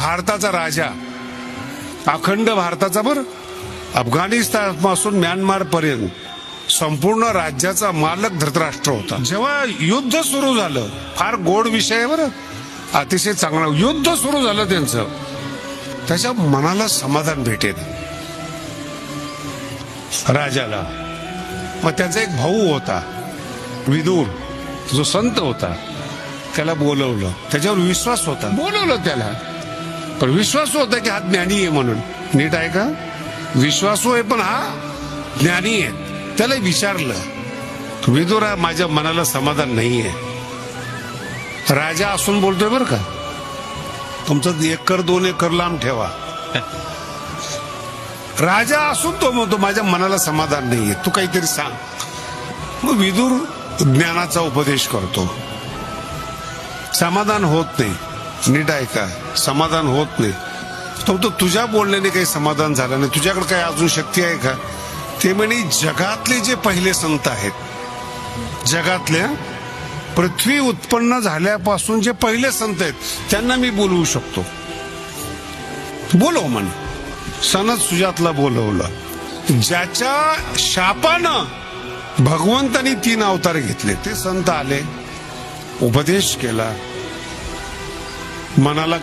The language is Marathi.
भारताचा राजा, अखंड भारताचा, बर अफगाणिस्तान पासून म्यानमार पर्यंत संपूर्ण राज्याचा मालक धृतराष्ट्र होता. जेव्हा युद्ध सुरू झालं, फार गोड विषय बरं, अतिशय चांगला, युद्ध सुरू झालं त्यांचं, त्याच्या मनाला समाधान भेटेल राजाला. मग त्याचा एक भाऊ होता विदुर, जो संत होता, त्याला बोलवलं. त्याच्यावर विश्वास होता, बोलवलं त्याला, पण विश्वास होता की हा ज्ञानी आहे म्हणून. नीट आहे का? विश्वासू आहे पण हा ज्ञानी आहे. त्याला विचारलं, विदुरा, माझ्या मनाला समाधान नाहीये. राजा असून बोलतोय बरं का, तुमचं 1 एकर 2 एकर लांब ठेवा. राजा असून तो म्हणतो माझ्या मनाला समाधान नाहीये, तू काहीतरी सांग. मग विदुर ज्ञानाचा उपदेश करतो. समाधान होत नाही. नीट आहे का? समाधान होत नाही. तो तुझ्या बोलण्याने काही समाधान झालं नाही, तुझ्याकडे काही अजून शक्ती आहे का? ते म्हणे जगातले जे पहिले संत आहेत, जगातल्या पृथ्वी उत्पन्न झाल्यापासून जे पहिले संत आहेत, त्यांना मी बोलवू शकतो. बोलव म्हणे. सनद सुजातला बोलवलं. ज्याच्या शापानं भगवंतानी 3 अवतार घेतले, ते संत आले, उपदेश केला, मनाला